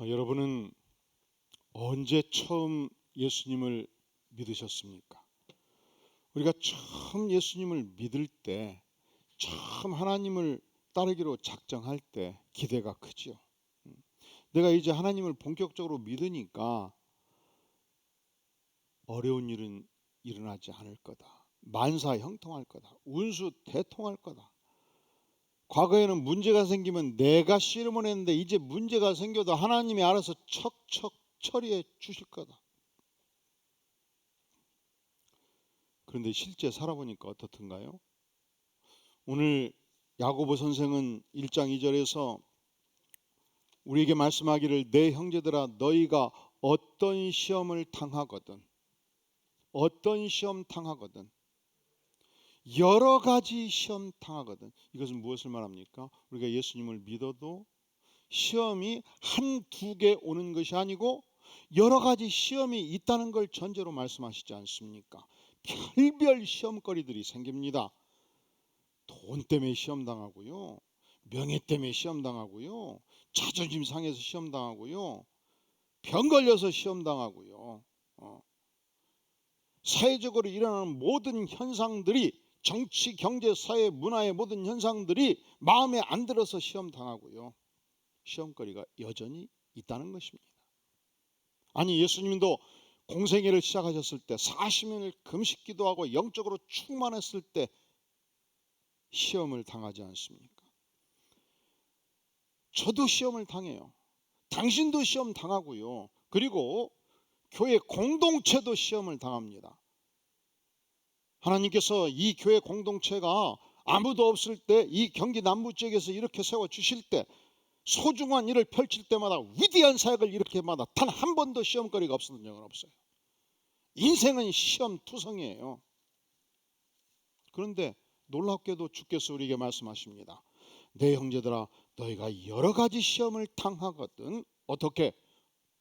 여러분은 언제 처음 예수님을 믿으셨습니까? 우리가 처음 예수님을 믿을 때, 처음 하나님을 따르기로 작정할 때 기대가 크죠. 내가 이제 하나님을 본격적으로 믿으니까 어려운 일은 일어나지 않을 거다. 만사 형통할 거다. 운수 대통할 거다. 과거에는 문제가 생기면 내가 씨름을 했는데 이제 문제가 생겨도 하나님이 알아서 척척 처리해 주실 거다. 그런데 실제 살아보니까 어떻든가요? 오늘 야고보 선생은 1장 2절에서 우리에게 말씀하기를 내 형제들아 너희가 어떤 시험을 당하거든 여러 가지 시험 당하거든. 이것은 무엇을 말합니까? 우리가 예수님을 믿어도 시험이 한두 개 오는 것이 아니고 여러 가지 시험이 있다는 걸 전제로 말씀하시지 않습니까? 별별 시험거리들이 생깁니다. 돈 때문에 시험 당하고요, 명예 때문에 시험 당하고요, 자존심 상해서 시험 당하고요, 병 걸려서 시험 당하고요, 사회적으로 일어나는 모든 현상들이, 정치, 경제, 사회, 문화의 모든 현상들이 마음에 안 들어서 시험 당하고요, 시험거리가 여전히 있다는 것입니다. 아니, 예수님도 공생애를 시작하셨을 때 40년을 금식 기도하고 영적으로 충만했을 때 시험을 당하지 않습니까? 저도 시험을 당해요. 당신도 시험 당하고요. 그리고 교회 공동체도 시험을 당합니다. 하나님께서 이 교회 공동체가 아무도 없을 때 이 경기 남부 지역에서 이렇게 세워주실 때, 소중한 일을 펼칠 때마다, 위대한 사역을 일으킬 때마다 단 한 번도 시험거리가 없었던 적은 없어요. 인생은 시험투성이에요. 그런데 놀랍게도 주께서 우리에게 말씀하십니다. 내 형제들아 너희가 여러 가지 시험을 당하거든 어떻게?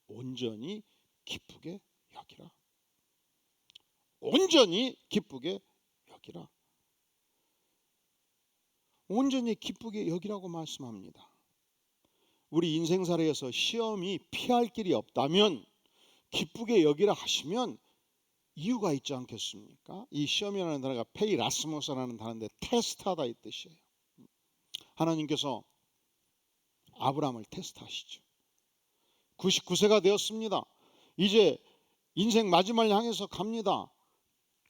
온전히 기쁘게 여기라. 온전히 기쁘게 여기라. 온전히 기쁘게 여기라고 말씀합니다. 우리 인생살이에서 시험이 피할 길이 없다면 기쁘게 여기라 하시면 이유가 있지 않겠습니까? 이 시험이라는 단어가 페이라스모스라는 단어인데 테스트하다 이 뜻이에요. 하나님께서 아브라함을 테스트하시죠. 99세가 되었습니다. 이제 인생 마지막을 향해서 갑니다.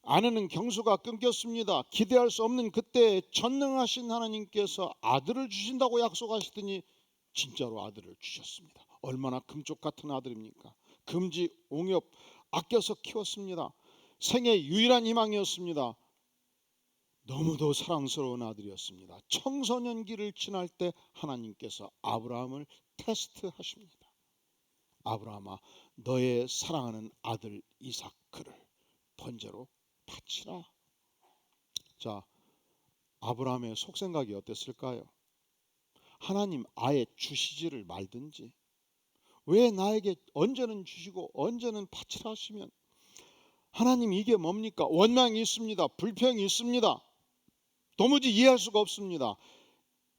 아내는 경수가 끊겼습니다. 기대할 수 없는 그때 전능하신 하나님께서 아들을 주신다고 약속하시더니 진짜로 아들을 주셨습니다. 얼마나 금쪽 같은 아들입니까? 금지, 옹엽, 아껴서 키웠습니다. 생애 유일한 희망이었습니다. 너무도 사랑스러운 아들이었습니다. 청소년기를 지날 때 하나님께서 아브라함을 테스트하십니다. 아브라함아 너의 사랑하는 아들 이삭을 번제로 바치라. 자, 아브라함의 속생각이 어땠을까요? 하나님 아예 주시지를 말든지, 왜 나에게 언제는 주시고 언제는 바치라 하시면, 하나님 이게 뭡니까? 원망이 있습니다. 불평이 있습니다. 도무지 이해할 수가 없습니다.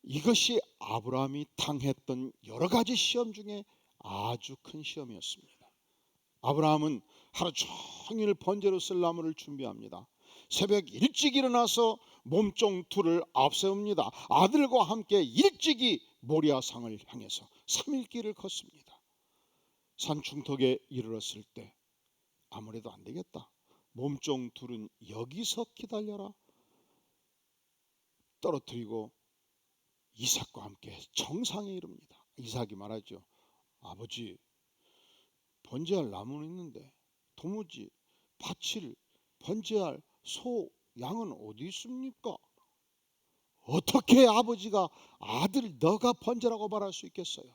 이것이 아브라함이 당했던 여러 가지 시험 중에 아주 큰 시험이었습니다. 아브라함은 하루 종일 번제로 쓸 나무를 준비합니다. 새벽 일찍 일어나서 몸종 둘을 앞세웁니다. 아들과 함께 일찍이 모리아상을 향해서 3일 길을 걷습니다. 산중턱에 이르렀을 때 아무래도 안 되겠다. 몸종 둘은 여기서 기다려라. 떨어뜨리고 이삭과 함께 정상에 이릅니다. 이삭이 말하죠. 아버지, 번제할 나무는 있는데 도무지 바칠 번제할 소, 양은 어디 있습니까? 어떻게 아버지가 아들 너가 번제라고 말할 수 있겠어요?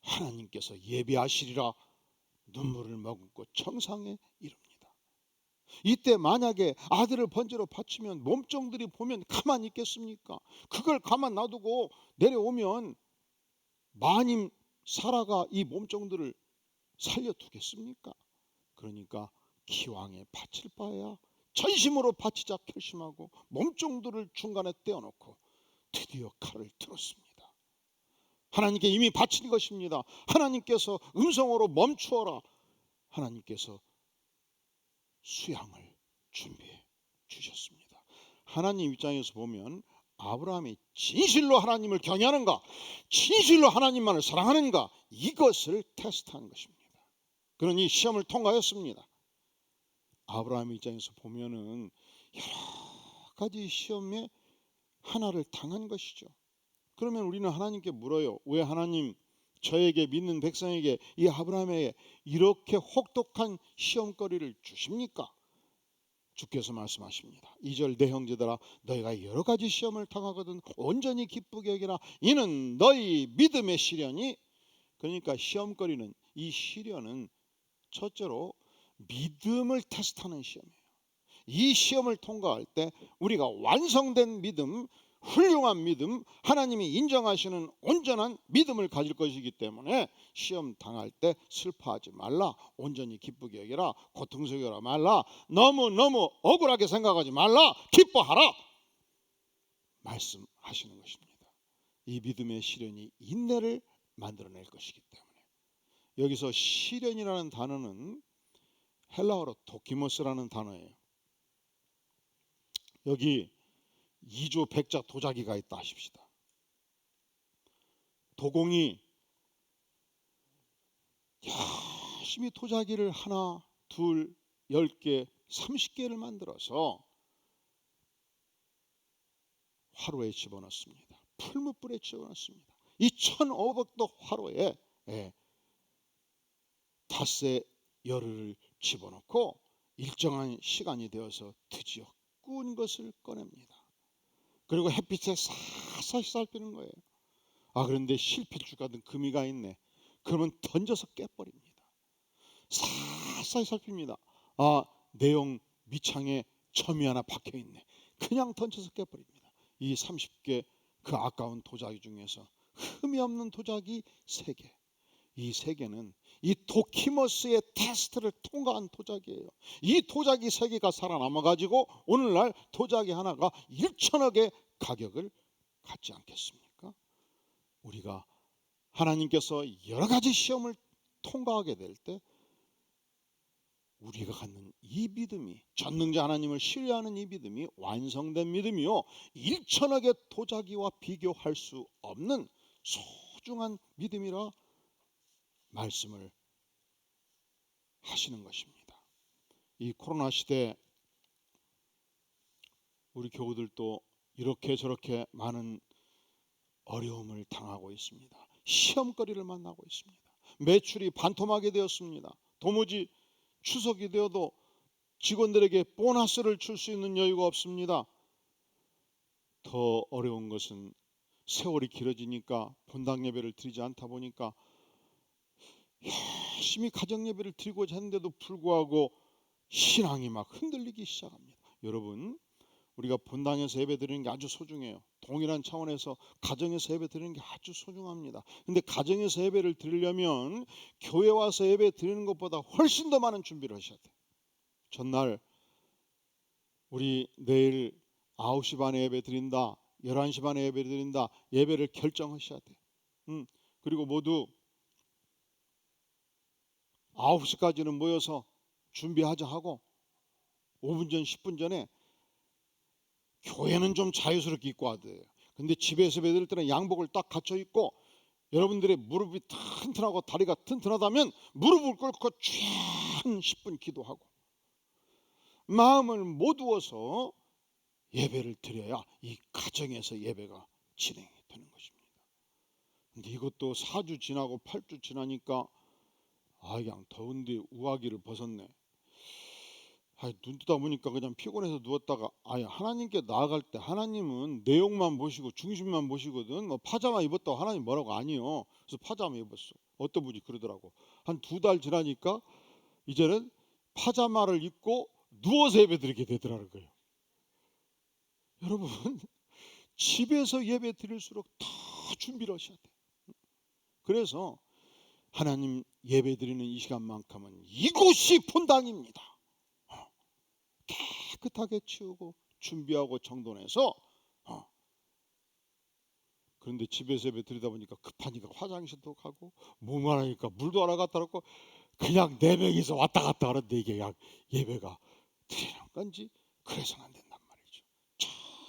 하나님께서 예비하시리라 눈물을 머금고 정상에 이릅니다. 이때 만약에 아들을 번제로 바치면 몸종들이 보면 가만히 있겠습니까? 그걸 가만 놔두고 내려오면 마님 사라가 이 몸종들을 살려두겠습니까? 그러니까 기왕에 바칠 바에야 전심으로 바치자 결심하고 몸종들을 중간에 떼어놓고 드디어 칼을 들었습니다. 하나님께 이미 바친 것입니다. 하나님께서 음성으로 멈추어라. 하나님께서 수양을 준비해 주셨습니다. 하나님 입장에서 보면 아브라함이 진실로 하나님을 경외하는가, 진실로 하나님만을 사랑하는가, 이것을 테스트한 것입니다. 그러니 시험을 통과했습니다. 아브라함 입장에서 보면은 여러 가지 시험에 하나를 당한 것이죠. 그러면 우리는 하나님께 물어요. 왜 하나님 저에게, 믿는 백성에게, 이 아브라함에게 이렇게 혹독한 시험거리를 주십니까? 주께서 말씀하십니다. 2절 내 형제들아 너희가 여러 가지 시험을 당하거든 온전히 기쁘게 여기라. 이는 너희 믿음의 시련이, 그러니까 시험거리는, 이 시련은 첫째로 믿음을 테스트하는 시험이에요. 이 시험을 통과할 때 우리가 완성된 믿음, 훌륭한 믿음, 하나님이 인정하시는 온전한 믿음을 가질 것이기 때문에 시험 당할 때 슬퍼하지 말라, 온전히 기쁘게 여기라, 고통스러워하지 말라, 너무너무 억울하게 생각하지 말라, 기뻐하라 말씀하시는 것입니다. 이 믿음의 시련이 인내를 만들어낼 것이기 때문에. 여기서 시련이라는 단어는 헬라어로 도키모스라는 단어예요. 여기 2조 백자 도자기가 있다 하십시다. 도공이 열심히 도자기를 하나, 둘, 10개, 30개를 만들어서 화로에 집어넣습니다. 풀무불에 집어넣습니다. 이 1500도 화로에 닷새 열을 집어넣고 일정한 시간이 되어서 드디어 구운 것을 꺼냅니다. 그리고 햇빛에 사사히 살피는 거예요. 그런데 실핏줄 같은 금이가 있네. 그러면 던져서 깨버립니다. 사사히 살핍니다. 내용 밑창에 점이 하나 박혀 있네. 그냥 던져서 깨버립니다. 이 30개 그 아까운 도자기 중에서 흠이 없는 도자기 3개. 이 3개는 이 도키모스의 테스트를 통과한 도자기예요. 이 도자기 3개가 살아남아 가지고 오늘날 도자기 하나가 1천억의 가격을 갖지 않겠습니까? 우리가 하나님께서 여러 가지 시험을 통과하게 될 때 우리가 갖는 이 믿음이, 전능자 하나님을 신뢰하는 이 믿음이 완성된 믿음이요, 1천억의 도자기와 비교할 수 없는 소중한 믿음이라 말씀을 하시는 것입니다. 이 코로나 시대 우리 교우들도 이렇게 저렇게 많은 어려움을 당하고 있습니다. 시험거리를 만나고 있습니다. 매출이 반토막이 되었습니다. 도무지 추석이 되어도 직원들에게 보너스를 줄 수 있는 여유가 없습니다. 더 어려운 것은 세월이 길어지니까 본당 예배를 드리지 않다 보니까 열심히 가정 예배를 드리고자 했는데도 불구하고 신앙이 막 흔들리기 시작합니다. 여러분, 우리가 본당에서 예배 드리는 게 아주 소중해요. 동일한 차원에서 가정에서 예배 드리는 게 아주 소중합니다. 근데 가정에서 예배를 드리려면 교회 와서 예배 드리는 것보다 훨씬 더 많은 준비를 하셔야 돼요. 전날 우리 내일 9시 반에 예배 드린다, 11시 반에 예배 드린다, 예배를 결정하셔야 돼요. 그리고 모두 9시까지는 모여서 준비하자 하고 5분 전 10분 전에, 교회는 좀 자유스럽게 입고 와야 돼요. 근데 집에서 예배 드릴 때는 양복을 딱 갖춰 입고, 여러분들의 무릎이 튼튼하고 다리가 튼튼하다면 무릎을 꿇고 쫙 10분 기도하고 마음을 모두어서 예배를 드려야 이 가정에서 예배가 진행이 되는 것입니다. 근데 이것도 4주 지나고 8주 지나니까 그냥 더운데 우아기를 벗었네. 눈 뜨다 보니까 그냥 피곤해서 누웠다가 하나님께 나아갈 때 하나님은 내용만 보시고 중심만 보시거든. 파자마 입었다고 하나님 뭐라고 아니요. 그래서 파자마 입었어. 어떤 분이 그러더라고. 한 2달 지나니까 이제는 파자마를 입고 누워서 예배 드리게 되더라는 거예요. 여러분, 집에서 예배 드릴수록 더 준비를 하셔야 돼요. 그래서 하나님 예배 드리는 이 시간만큼은 이곳이 본당입니다. 깨끗하게 치우고 준비하고 정돈해서, 그런데 집에서 예배 드리다 보니까 급하니까 화장실도 가고 목마르니까 물도 하나 갖다 놓고 그냥 4명이서 왔다 갔다 하는데 이게 그냥 예배가 드리는 건지 그래서는 안 된단 말이죠.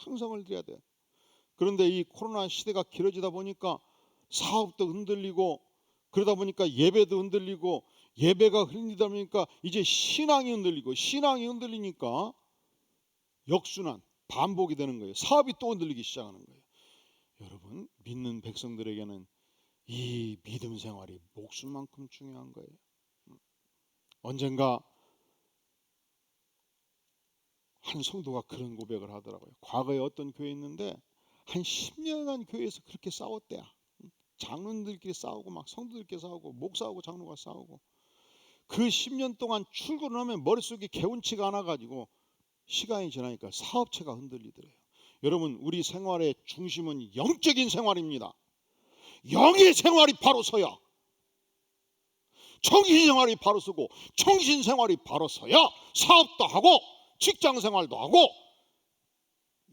충성을 드려야 돼. 그런데 이 코로나 시대가 길어지다 보니까 사업도 흔들리고 그러다 보니까 예배도 흔들리고 예배가 흔들리다 보니까 이제 신앙이 흔들리고 신앙이 흔들리니까 역순환 반복이 되는 거예요. 사업이 또 흔들리기 시작하는 거예요. 여러분 믿는 백성들에게는 이 믿음 생활이 목숨만큼 중요한 거예요. 언젠가 한 성도가 그런 고백을 하더라고요. 과거에 어떤 교회에 있는데 한 10년간 교회에서 그렇게 싸웠대야. 장로들끼리 싸우고 막 성도들끼리 싸우고 목사하고 장로가 싸우고 그 10년 동안 출근을 하면 머릿속이 개운치가 않아가지고 시간이 지나니까 사업체가 흔들리더래요. 여러분 우리 생활의 중심은 영적인 생활입니다. 영의 생활이 바로 서야 정신생활이 바로 서고 정신생활이 바로 서야 사업도 하고 직장생활도 하고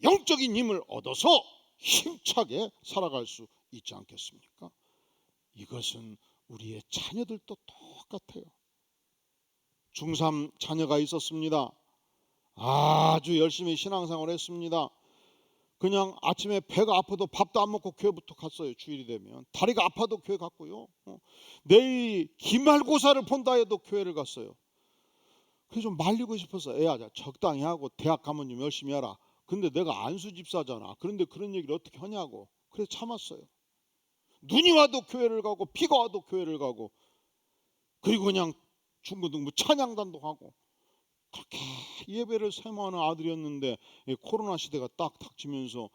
영적인 힘을 얻어서 힘차게 살아갈 수 있지 않겠습니까? 이것은 우리의 자녀들도 똑같아요. 중3 자녀가 있었습니다. 아주 열심히 신앙생활을 했습니다. 그냥 아침에 배가 아파도 밥도 안 먹고 교회부터 갔어요. 주일이 되면 다리가 아파도 교회 갔고요. 내일 기말고사를 본다 해도 교회를 갔어요. 그래서 좀 말리고 싶어서 애야 적당히 하고 대학 가면 좀 열심히 하라. 근데 내가 안수 집사잖아. 그런데 그런 얘기를 어떻게 하냐고. 그래서 참았어요. 눈이 와도 교회를 가고 비가 와도 교회를 가고 그리고 그냥 중고등부 찬양단도 하고 그렇게 예배를 사모하는 아들이었는데 코로나 시대가 딱 닥치면서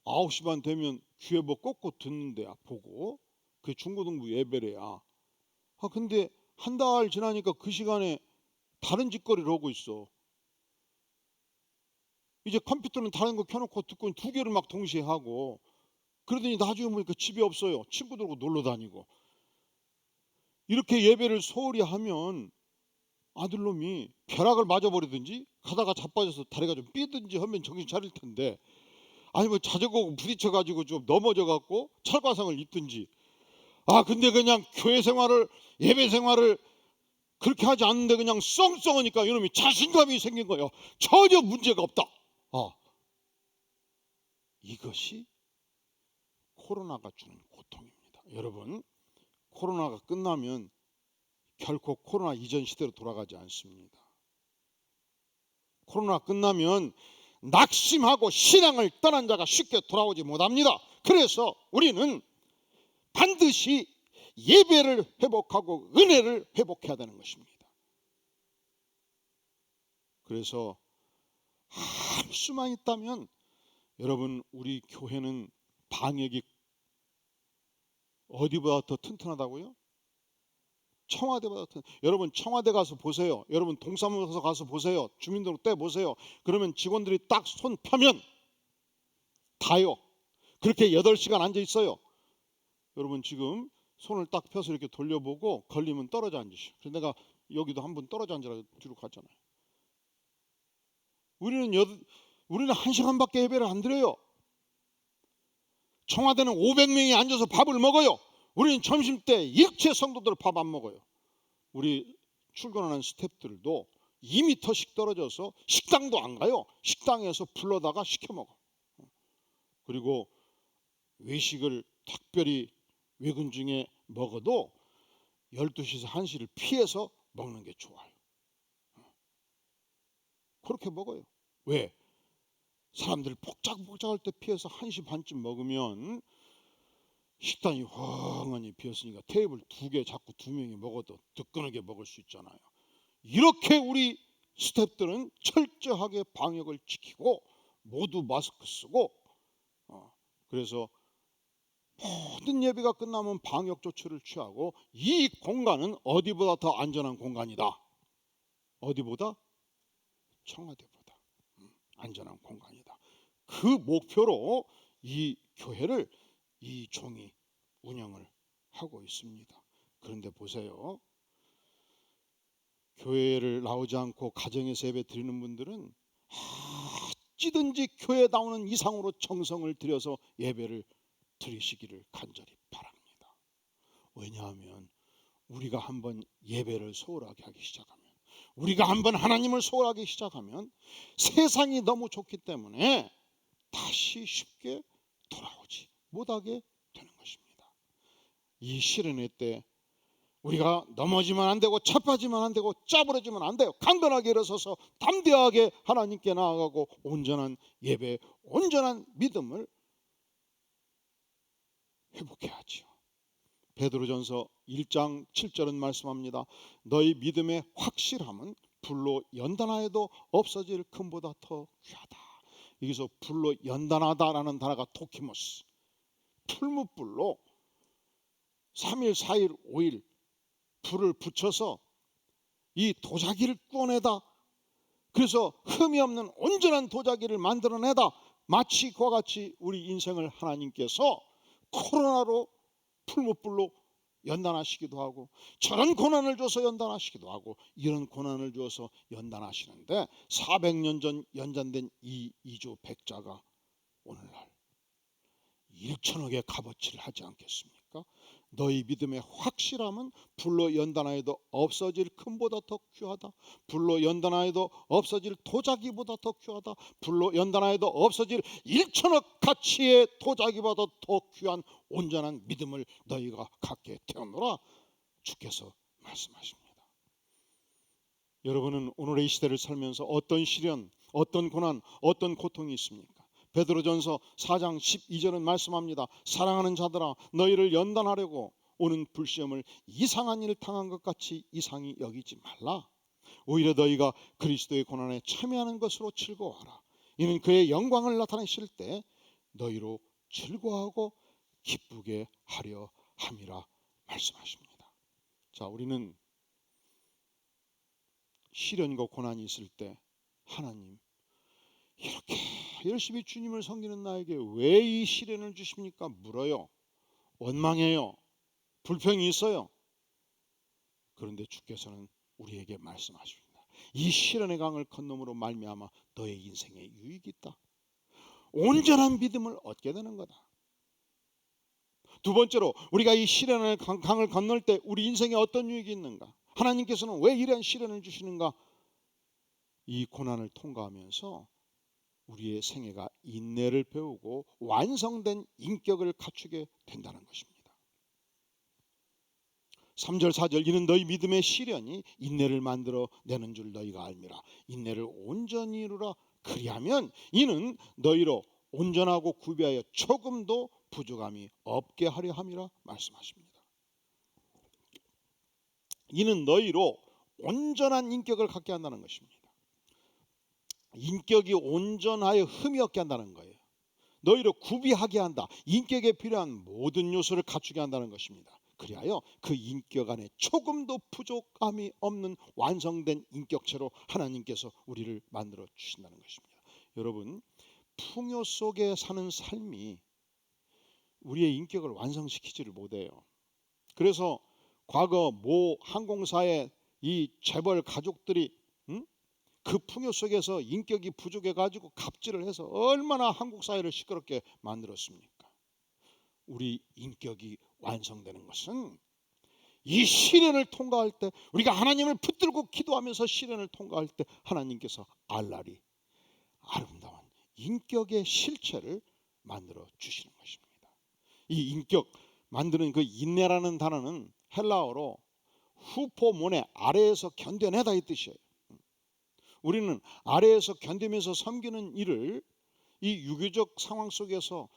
9시 반 되면 귀에 뭐 꽂고 듣는데 보고 그게 중고등부 예배래야. 근데 한 달 지나니까 그 시간에 다른 짓거리를 하고 있어. 이제 컴퓨터는 다른 거 켜놓고 듣고 2개를 막 동시에 하고 그러더니 나중에 보니까 집에 없어요. 친구들하고 놀러 다니고 이렇게 예배를 소홀히 하면 아들놈이 벼락을 맞아버리든지 가다가 자빠져서 다리가 좀 삐든지 하면 정신 차릴 텐데 아니면 자전거 부딪혀가지고 좀 넘어져갖고 철과상을 입든지 근데 그냥 교회 생활을 예배 생활을 그렇게 하지 않는데 그냥 썽썽하니까 이놈이 자신감이 생긴 거예요. 전혀 문제가 없다. 이것이 코로나가 주는 고통입니다. 여러분 코로나가 끝나면 결코 코로나 이전 시대로 돌아가지 않습니다. 코로나 끝나면 낙심하고 신앙을 떠난 자가 쉽게 돌아오지 못합니다. 그래서 우리는 반드시 예배를 회복하고 은혜를 회복해야 되는 것입니다. 그래서 할 수만 있다면 여러분 우리 교회는 방역이 어디보다 더 튼튼하다고요? 청와대보다 여러분 청와대 가서 보세요. 여러분 동사무소 가서 보세요. 주민등록 떼 보세요. 그러면 직원들이 딱 손 펴면 다요. 그렇게 8시간 앉아 있어요. 여러분 지금 손을 딱 펴서 이렇게 돌려보고 걸리면 떨어져 앉으시오. 그래서 내가 여기도 한번 떨어져 앉으라 뒤로 갔잖아요. 우리는 1시간밖에 예배를 안 드려요. 청와대는 500명이 앉아서 밥을 먹어요. 우리는 점심때 일체 성도들 밥 안 먹어요. 우리 출근하는 스태프들도 2m씩 떨어져서 식당도 안 가요. 식당에서 불러다가 시켜 먹어. 그리고 외식을 특별히 외근 중에 먹어도 12시에서 1시를 피해서 먹는 게 좋아요. 그렇게 먹어요. 왜? 사람들 복작복작할 때 피해서 1시 반쯤 먹으면 식당이 훤하니 비었으니까 테이블 2개 잡고 2명이 먹어도 뜨끈하게 먹을 수 있잖아요. 이렇게 우리 스태프들은 철저하게 방역을 지키고 모두 마스크 쓰고 그래서 모든 예배가 끝나면 방역 조치를 취하고 이 공간은 어디보다 더 안전한 공간이다. 어디보다? 청와대보다 안전한 공간이다. 그 목표로 이 교회를 이 종이 운영을 하고 있습니다. 그런데 보세요. 교회를 나오지 않고 가정에서 예배 드리는 분들은 어찌든지 교회 나오는 이상으로 정성을 들여서 예배를 드리시기를 간절히 바랍니다. 왜냐하면 우리가 한번 예배를 소홀하게 하기 시작하면, 우리가 한번 하나님을 소홀하기 시작하면 세상이 너무 좋기 때문에 다시 쉽게 돌아오지 못하게 되는 것입니다. 이 시련의 때 우리가 넘어지면 안 되고 차빠지면 안 되고 짜부러지면 안 돼요. 강건하게 일어서서 담대하게 하나님께 나아가고 온전한 예배, 온전한 믿음을 회복해야지요. 베드로전서 1장 7절은 말씀합니다. 너희 믿음의 확실함은 불로 연단하여도 없어질 금보다 더 귀하다. 여기서 불로 연단하다라는 단어가 도키모스, 풀무불로 3일, 4일, 5일 불을 붙여서 이 도자기를 구워내다, 그래서 흠이 없는 온전한 도자기를 만들어내다, 마치 그와 같이 우리 인생을 하나님께서 코로나로 풀무불로 연단하시기도 하고, 저런 고난을 줘서 연단하시기도 하고, 이런 고난을 주어서 연단하시는데 400년 전 연장된 이 이주 백자가 오늘날 1천억의 값어치를 하지 않겠습니까? 너희 믿음의 확실함은 불로 연단하여도 없어질 금보다 더 귀하다. 불로 연단하여도 없어질 도자기보다 더 귀하다. 불로 연단하여도 없어질 1천억 가치의 도자기보다 더 귀한 온전한 믿음을 너희가 갖게 되었노라. 주께서 말씀하십니다. 여러분은 오늘의 이 시대를 살면서 어떤 시련, 어떤 고난, 어떤 고통이 있습니까? 베드로전서 4장 12절은 말씀합니다. 사랑하는 자들아, 너희를 연단하려고 오는 불시험을 이상한 일을 당한 것 같이 이상히 여기지 말라. 오히려 너희가 그리스도의 고난에 참여하는 것으로 즐거워하라. 이는 그의 영광을 나타내실 때 너희로 즐거워하고 기쁘게 하려 함이라 말씀하십니다. 자, 우리는 시련과 고난이 있을 때 하나님, 이렇게 열심히 주님을 섬기는 나에게 왜 이 시련을 주십니까? 물어요. 원망해요. 불평이 있어요. 그런데 주께서는 우리에게 말씀하십니다. 이 시련의 강을 건너므로 말미암아 너의 인생에 유익이 있다. 온전한 믿음을 얻게 되는 거다. 두 번째로, 우리가 이 시련의 강을 건널 때 우리 인생에 어떤 유익이 있는가? 하나님께서는 왜 이러한 시련을 주시는가? 이 고난을 통과하면서 우리의 생애가 인내를 배우고 완성된 인격을 갖추게 된다는 것입니다. 3절 4절, 이는 너희 믿음의 시련이 인내를 만들어 내는 줄 너희가 알미라. 인내를 온전히 이루라. 그리하면 이는 너희로 온전하고 구비하여 조금도 부족함이 없게 하려 함이라 말씀하십니다. 이는 너희로 온전한 인격을 갖게 한다는 것입니다. 인격이 온전하여 흠이 없게 한다는 거예요. 너희를 구비하게 한다. 인격에 필요한 모든 요소를 갖추게 한다는 것입니다. 그리하여 그 인격 안에 조금도 부족함이 없는 완성된 인격체로 하나님께서 우리를 만들어 주신다는 것입니다. 여러분, 풍요 속에 사는 삶이 우리의 인격을 완성시키지를 못해요. 그래서 과거 모 항공사의 이 재벌 가족들이 그 풍요 속에서 인격이 부족해가지고 갑질을 해서 얼마나 한국 사회를 시끄럽게 만들었습니까? 우리 인격이 완성되는 것은 이 시련을 통과할 때, 우리가 하나님을 붙들고 기도하면서 시련을 통과할 때 하나님께서 알라리 아름다운 인격의 실체를 만들어 주시는 것입니다. 이 인격 만드는 그 인내라는 단어는 헬라어로 후포모네, 아래에서 견뎌내다 이 뜻이에요. 우리는 아래에서 견디면서 섬기는 일을 이 유교적 상황 속에서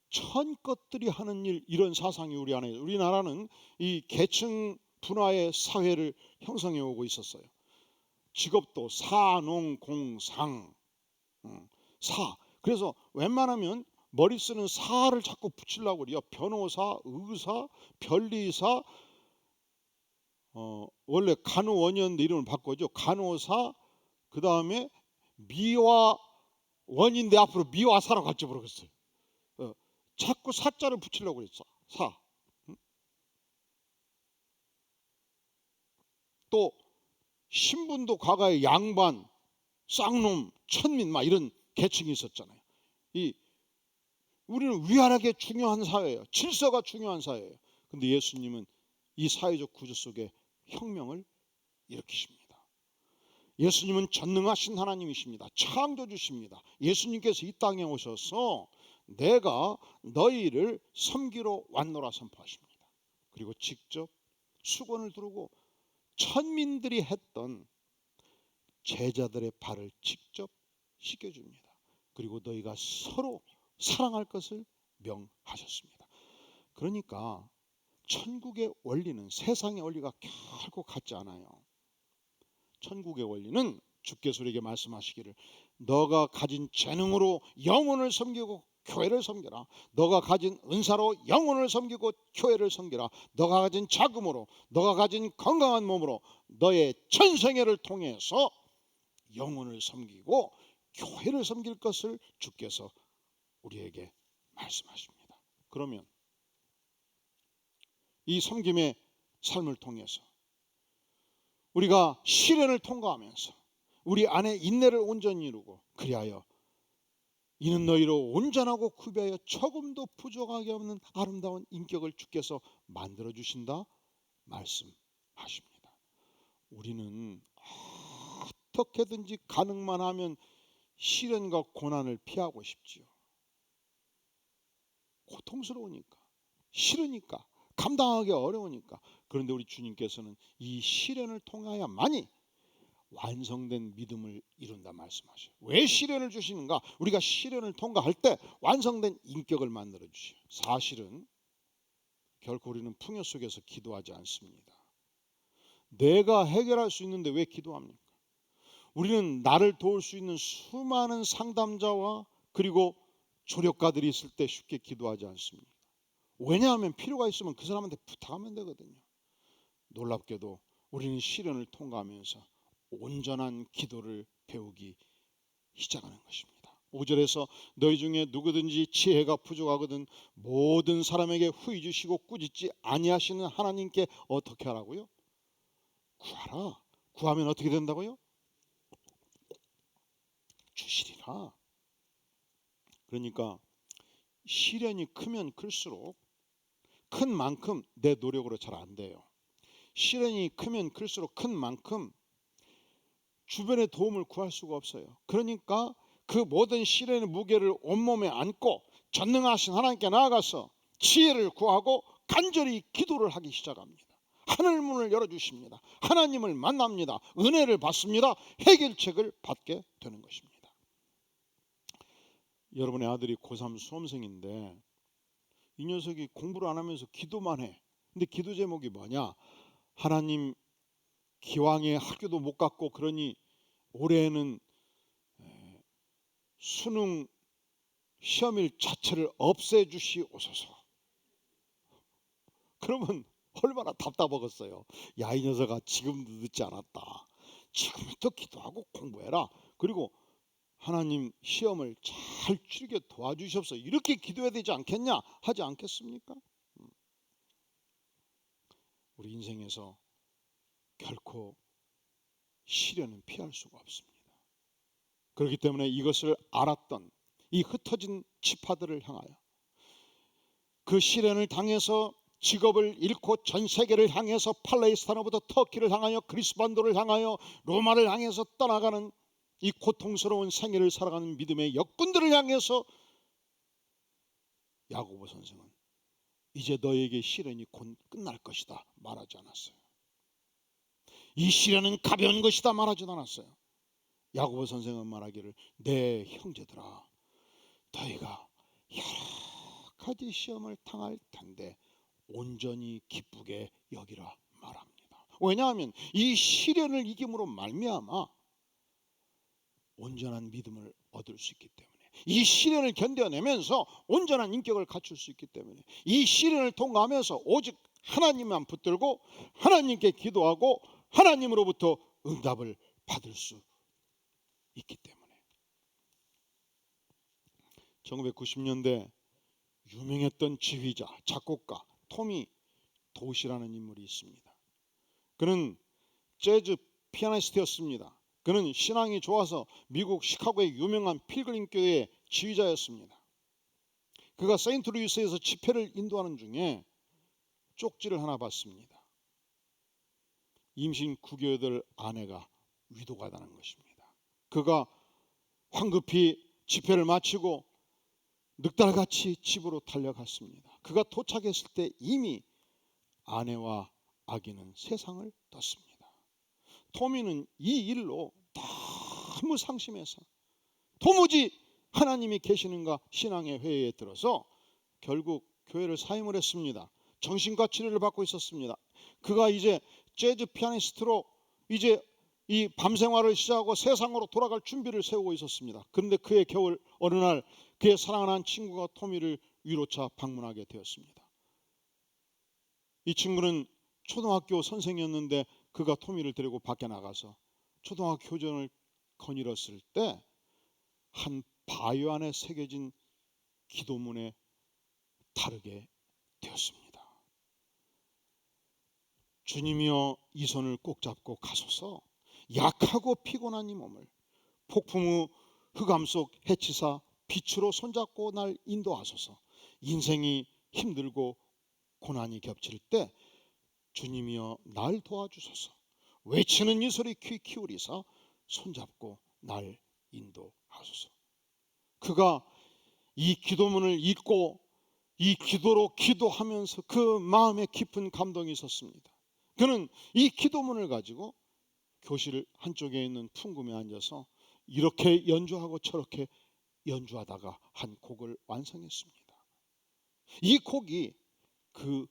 천 것들이 하는 일, 이런 사상이 우리 안에, 우리나라는 이 계층 분화의 사회를 형성해 오고 있었어요. 직업도 사농공상 사. 그래서 웬만하면 머리 쓰는 사를 자꾸 붙이려고 그래요. 변호사, 의사, 변리사, 원래 간호원이었는데 이름을 바꿔죠. 간호사, 그 다음에 미화원인데 앞으로 미화사라고 할지 모르겠어요. 자꾸 사자를 붙이려고 그랬어. 사. 또 신분도 과거에 양반, 쌍놈, 천민 막 이런 계층이 있었잖아요. 우리는 위안하게 중요한 사회예요. 질서가 중요한 사회예요. 근데 예수님은 이 사회적 구조 속에 혁명을 일으키십니다. 예수님은 전능하신 하나님이십니다. 창조주십니다. 예수님께서 이 땅에 오셔서 내가 너희를 섬기러 왔노라 선포하십니다. 그리고 직접 수건을 두르고 천민들이 했던 제자들의 발을 직접 씻겨줍니다. 그리고 너희가 서로 사랑할 것을 명하셨습니다. 그러니까 천국의 원리는 세상의 원리가 결코 같지 않아요. 천국의 원리는 주께서 우리에게 말씀하시기를 너가 가진 재능으로 영혼을 섬기고 교회를 섬겨라. 너가 가진 은사로 영혼을 섬기고 교회를 섬기라. 너가 가진 자금으로, 너가 가진 건강한 몸으로 너의 전생애를 통해서 영혼을 섬기고 교회를 섬길 것을 주께서 우리에게 말씀하십니다. 그러면 이 섬김의 삶을 통해서 우리가 시련을 통과하면서 우리 안에 인내를 온전히 이루고 그리하여 이는 너희로 온전하고 구비하여 조금도 부족하게 없는 아름다운 인격을 주께서 만들어 주신다 말씀하십니다. 우리는 어떻게든지 가능만 하면 시련과 고난을 피하고 싶지요. 고통스러우니까, 싫으니까, 감당하기 어려우니까. 그런데 우리 주님께서는 이 시련을 통하여만이 완성된 믿음을 이룬다 말씀하셔요. 왜 시련을 주시는가? 우리가 시련을 통과할 때 완성된 인격을 만들어 주셔요. 사실은 결코 우리는 풍요 속에서 기도하지 않습니다. 내가 해결할 수 있는데 왜 기도합니까? 우리는 나를 도울 수 있는 수많은 상담자와 그리고 조력가들이 있을 때 쉽게 기도하지 않습니다. 왜냐하면 필요가 있으면 그 사람한테 부탁하면 되거든요. 놀랍게도 우리는 시련을 통과하면서 온전한 기도를 배우기 시작하는 것입니다. 5절에서 너희 중에 누구든지 지혜가 부족하거든 모든 사람에게 후히 주시고 꾸짖지 아니하시는 하나님께 어떻게 하라고요? 구하라. 구하면 어떻게 된다고요? 주시리라. 그러니까 시련이 크면 클수록 큰 만큼 내 노력으로 잘 안 돼요. 시련이 크면 클수록 큰 만큼 주변의 도움을 구할 수가 없어요. 그러니까 그 모든 시련의 무게를 온몸에 안고 전능하신 하나님께 나아가서 지혜를 구하고 간절히 기도를 하기 시작합니다. 하늘 문을 열어주십니다. 하나님을 만납니다. 은혜를 받습니다. 해결책을 받게 되는 것입니다. 여러분의 아들이 고3 수험생인데 이 녀석이 공부를 안 하면서 기도만 해. 근데 기도 제목이 뭐냐? 하나님 기왕에 학교도 못 갔고 그러니 올해는 수능 시험일 자체를 없애주시옵소서. 그러면 얼마나 답답하겠어요. 야, 이 녀석아 지금도 늦지 않았다. 지금부터 기도하고 공부해라. 그리고 하나님 시험을 잘 치르게 도와주시옵소서. 이렇게 기도해야 되지 않겠냐? 하지 않겠습니까? 우리 인생에서 결코 시련은 피할 수가 없습니다. 그렇기 때문에 이것을 알았던 이 흩어진 지파들을 향하여 그 시련을 당해서 직업을 잃고 전 세계를 향해서 팔레스타인부터 터키를 향하여 그리스 반도를 향하여 로마를 향해서 떠나가는 이 고통스러운 생애를 살아가는 믿음의 역군들을 향해서 야고보 선생은 이제 너에게 시련이 곧 끝날 것이다 말하지 않았어요. 이 시련은 가벼운 것이다 말하지도 않았어요. 야고보 선생은 말하기를 내 형제들아 너희가 여러 가지 시험을 당할 텐데 온전히 기쁘게 여기라 말합니다. 왜냐하면 이 시련을 이김으로 말미암아 온전한 믿음을 얻을 수 있기 때문에 이 시련을 견뎌내면서 온전한 인격을 갖출 수 있기 때문에 이 시련을 통과하면서 오직 하나님만 붙들고 하나님께 기도하고 하나님으로부터 응답을 받을 수 있기 때문에 1990년대 유명했던 지휘자, 작곡가 토미 도시라는 인물이 있습니다. 그는 재즈 피아니스트였습니다. 그는 신앙이 좋아서 미국 시카고의 유명한 필그림 교회의 지휘자였습니다. 그가 세인트루이스에서 집회를 인도하는 중에 쪽지를 하나 받습니다. 임신 9개월 아내가 위독하다는 것입니다. 그가 황급히 집회를 마치고 늑달같이 집으로 달려갔습니다. 그가 도착했을 때 이미 아내와 아기는 세상을 떴습니다. 토미는 이 일로 너무 상심해서 도무지 하나님이 계시는가 신앙의 회의에 들어서 결국 교회를 사임을 했습니다. 정신과 치료를 받고 있었습니다. 그가 이제 재즈 피아니스트로 이제 이 밤생활을 시작하고 세상으로 돌아갈 준비를 세우고 있었습니다. 그런데 그의 겨울 어느 날 그의 사랑하는 친구가 토미를 위로차 방문하게 되었습니다. 이 친구는 초등학교 선생이었는데 그가 토미를 데리고 밖에 나가서 초등학교 교정을 거닐었을 때 한 바위 안에 새겨진 기도문에 다르게 되었습니다. 주님이여 이 손을 꼭 잡고 가소서. 약하고 피곤한 이 몸을 폭풍 후 흑암 속 해치사 빛으로 손잡고 날 인도하소서. 인생이 힘들고 고난이 겹칠 때 주님이여 날 도와주소서. 외치는 이 소리 귀 기울이사 손잡고 날 인도하소서. 그가 이 기도문을 읽고 이 기도로 기도하면서 그 마음에 깊은 감동이 있었습니다. 그는 이 기도문을 가지고 교실 한쪽에 있는 풍금에 앉아서 이렇게 연주하고 저렇게 연주하다가 한 곡을 완성했습니다. 이 곡이 그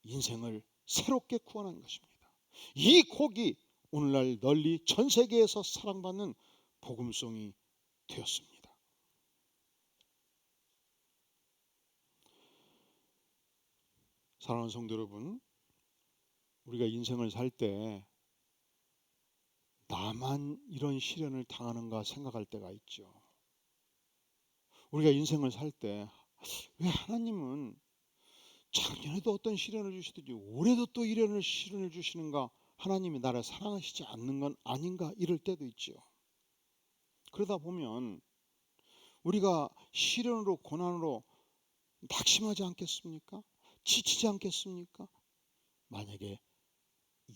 인생을 새롭게 구원한 것입니다. 이 곡이 오늘날 널리 전 세계에서 사랑받는 복음송이 되었습니다. 사랑하는 성도 여러분, 우리가 인생을 살 때 나만 이런 시련을 당하는가 생각할 때가 있죠. 우리가 인생을 살 때 왜 하나님은 작년에도 어떤 시련을 주시든지 올해도 또 시련을 주시는가, 하나님이 나를 사랑하시지 않는 건 아닌가 이럴 때도 있죠. 그러다 보면 우리가 시련으로 고난으로 낙심하지 않겠습니까? 지치지 않겠습니까? 만약에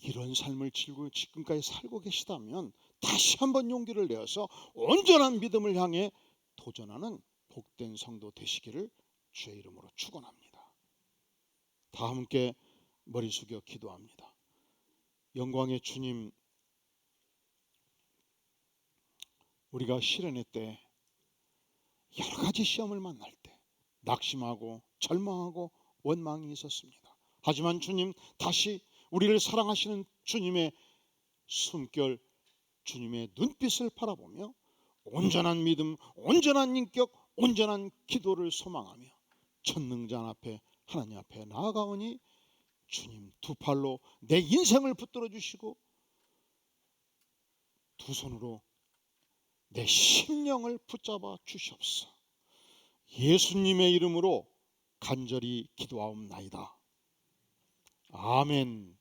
이런 삶을 지금까지 살고 계시다면 다시 한번 용기를 내어서 온전한 믿음을 향해 도전하는 복된 성도 되시기를 주의 이름으로 축원합니다. 다 함께 머리 숙여 기도합니다. 영광의 주님, 우리가 시련의 때 여러 가지 시험을 만날 때 낙심하고 절망하고 원망이 있었습니다. 하지만 주님, 다시 우리를 사랑하시는 주님의 숨결, 주님의 눈빛을 바라보며 온전한 믿음, 온전한 인격, 온전한 기도를 소망하며 천능자 앞에 하나님 앞에 나아가오니 주님 두 팔로 내 인생을 붙들어 주시고 두 손으로 내 심령을 붙잡아 주시옵소서. 예수님의 이름으로 간절히 기도하옵나이다. 아멘.